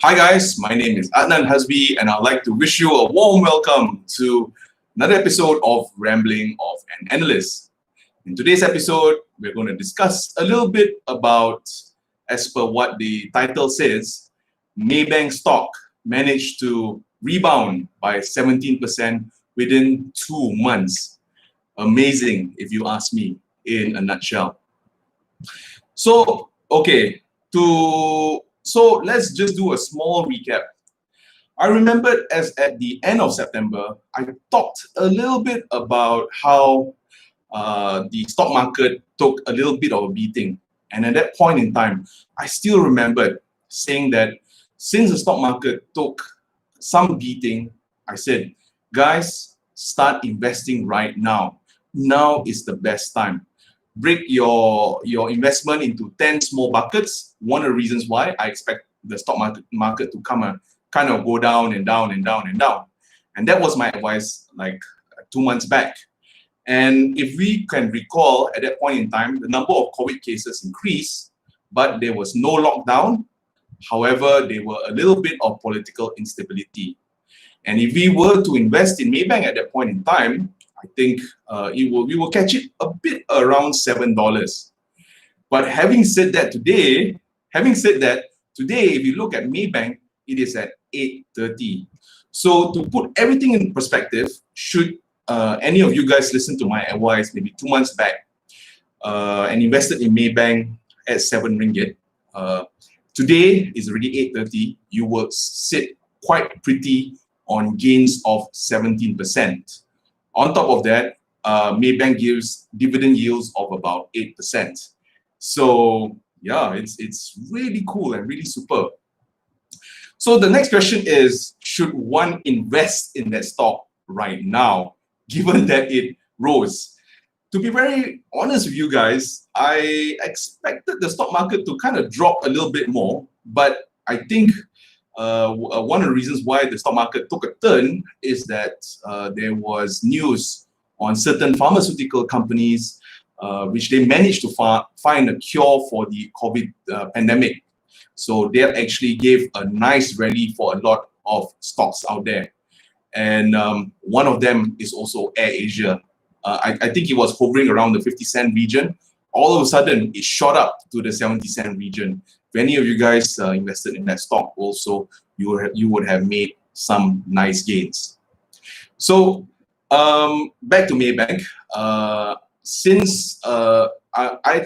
Hi guys, my name is Adnan Hasbi and I'd like to wish you a warm welcome to another episode of Rambling of an Analyst. In today's episode, we're going to discuss a little bit about, as per what the title says, Maybank stock managed to rebound by 17% within 2 months. Amazing, if you ask me, in a nutshell. So let's just do a small recap. I remembered as at the end of September, I talked a little bit about how the stock market took a little bit of a beating. And at that point in time, I still remembered saying that since the stock market took some beating, I said, guys, start investing right now. Now is the best time. Break your investment into 10 small buckets. One of the reasons why I expect the stock market to kind of go down and down and down and down. And that was my advice like 2 months back. And if we can recall, at that point in time, the number of COVID cases increased, but there was no lockdown. However, there were a little bit of political instability. And if we were to invest in Maybank at that point in time, I think we will catch it a bit around $7. But having said that, today, if you look at Maybank, it is at 8.30. So to put everything in perspective, should any of you guys listen to my advice maybe 2 months back and invested in Maybank at 7 ringgit, today is already 8.30, you will sit quite pretty on gains of 17%. On top of that, Maybank gives dividend yields of about 8%. So yeah, it's really cool and really superb. So the next question is, should one invest in that stock right now, given that it rose? To be very honest with you guys, I expected the stock market to kind of drop a little bit more, but I think one of the reasons why the stock market took a turn is that there was news on certain pharmaceutical companies which they managed to find a cure for the COVID pandemic. So they actually gave a nice rally for a lot of stocks out there. And one of them is also AirAsia. I think it was hovering around the 50-cent region. All of a sudden, it shot up to the 70-cent region. If any of you guys invested in that stock also, you would have made some nice gains. So back to Maybank. Since I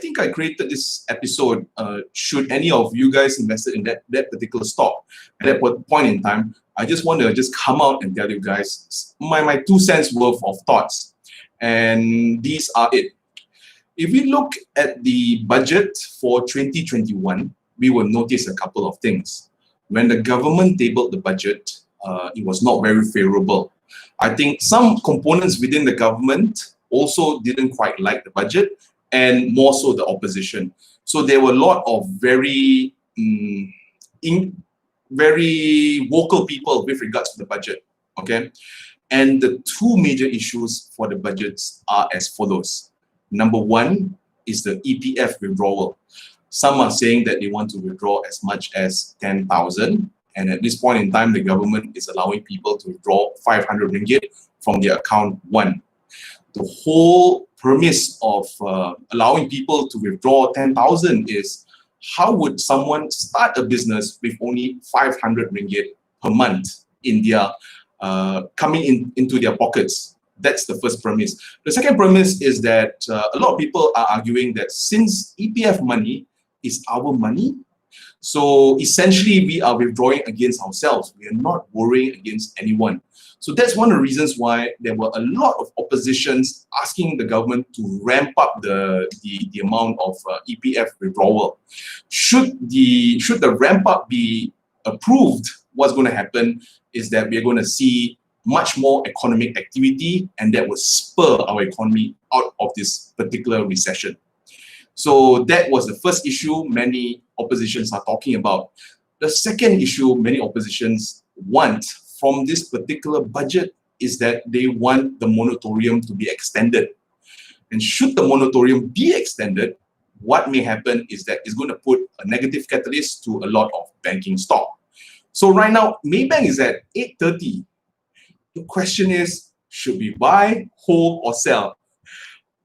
think I created this episode, should any of you guys invested in that particular stock at that point in time, I just want to just come out and tell you guys my 2 cents worth of thoughts. And these are it. If we look at the budget for 2021, we will notice a couple of things. When the government tabled the budget, it was not very favorable. I think some components within the government also didn't quite like the budget, and more so the opposition. So there were a lot of very vocal people with regards to the budget, okay? And the 2 major issues for the budgets are as follows. Number 1 is the EPF withdrawal. Some are saying that they want to withdraw as much as 10,000. And at this point in time, the government is allowing people to withdraw 500 ringgit from their account 1. The whole premise of allowing people to withdraw 10,000 is, how would someone start a business with only 500 ringgit per month in their coming into their pockets? That's the first premise. The second premise is that a lot of people are arguing that since EPF money is our money, so essentially we are withdrawing against ourselves. We are not worrying against anyone. So that's one of the reasons why there were a lot of oppositions asking the government to ramp up the amount of EPF withdrawal. Should the ramp up be approved, what's going to happen is that we're going to see much more economic activity, and that will spur our economy out of this particular recession. So that was the first issue many oppositions are talking about. The second issue many oppositions want from this particular budget is that they want the moratorium to be extended. And should the moratorium be extended, what may happen is that it's going to put a negative catalyst to a lot of banking stock. So right now, Maybank is at 8.30. The question is, should we buy, hold, or sell?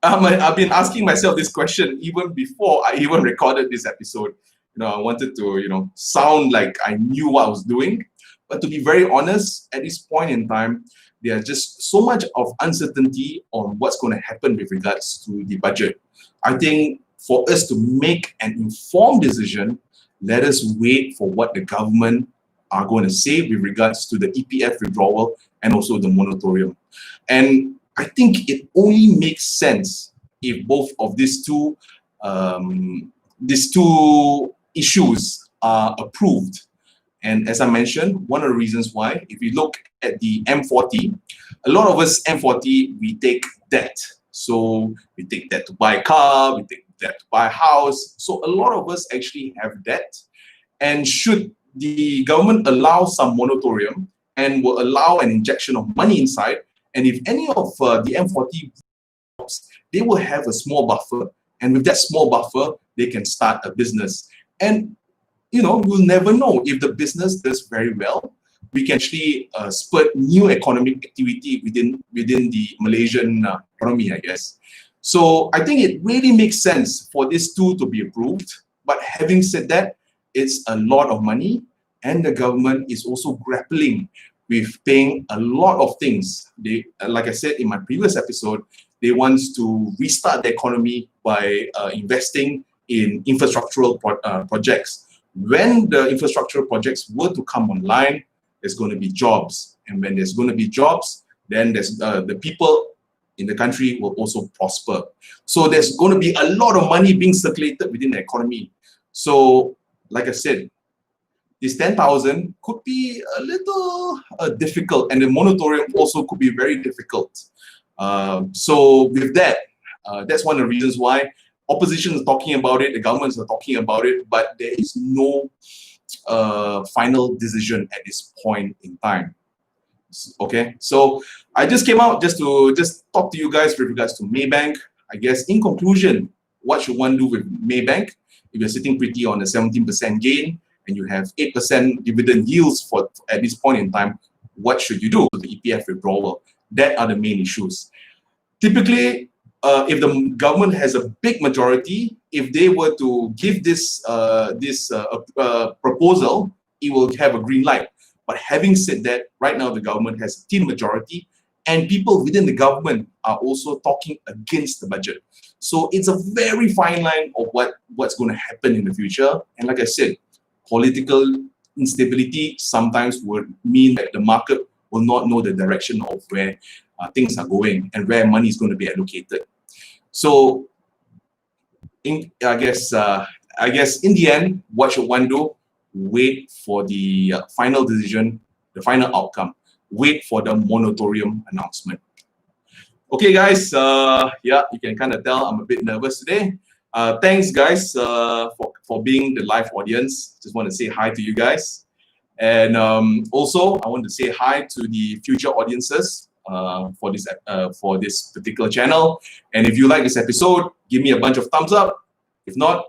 I've been asking myself this question even before I even recorded this episode. I wanted to, sound like I knew what I was doing. But to be very honest, at this point in time, there's just so much of uncertainty on what's going to happen with regards to the budget. I think for us to make an informed decision, let us wait for what the government are going to say with regards to the EPF withdrawal and also the moratorium. And I think it only makes sense if both of these two issues are approved. And as I mentioned, one of the reasons why, if you look at the M40, a lot of us M40, we take debt. So we take debt to buy a car, we take debt to buy a house. So a lot of us actually have debt. And should the government allow some moratorium and will allow an injection of money inside, and if any of the M40, they will have a small buffer, and with that small buffer, they can start a business. And we'll never know if the business does very well. We can actually spur new economic activity within the Malaysian economy, I guess. So I think it really makes sense for this two to be approved. But having said that, it's a lot of money, and the government is also grappling with paying a lot of things. They, like I said in my previous episode, they want to restart the economy by investing in infrastructural projects. When the infrastructural projects were to come online, there's going to be jobs. And when there's going to be jobs, then there's the people in the country will also prosper. So there's going to be a lot of money being circulated within the economy. So, like I said, this 10,000 could be a little difficult, and the moratorium also could be very difficult. So with that, that's one of the reasons why opposition is talking about it, the governments are talking about it, but there is no final decision at this point in time. Okay, so I just came out just to talk to you guys with regards to Maybank. I guess in conclusion, what should one do with Maybank? If you're sitting pretty on a 17% gain and you have 8% dividend yields for at this point in time, what should you do with the EPF withdrawal? That are the main issues. Typically, if the government has a big majority, if they were to give this proposal, it will have a green light. But having said that, right now the government has a thin majority, and people within the government are also talking against the budget. So it's a very fine line of what's going to happen in the future. And like I said, political instability sometimes would mean that the market will not know the direction of where things are going and where money is going to be allocated. So, I guess in the end, what should one do? Wait for the final decision, the final outcome. Wait for the moratorium announcement. Okay, guys. Yeah, you can kind of tell I'm a bit nervous today. Thanks, guys, for being the live audience. Just want to say hi to you guys. And also, I want to say hi to the future audiences for this particular channel. And if you like this episode, give me a bunch of thumbs up. If not,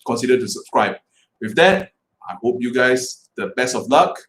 consider to subscribe. With that, I hope you guys the best of luck.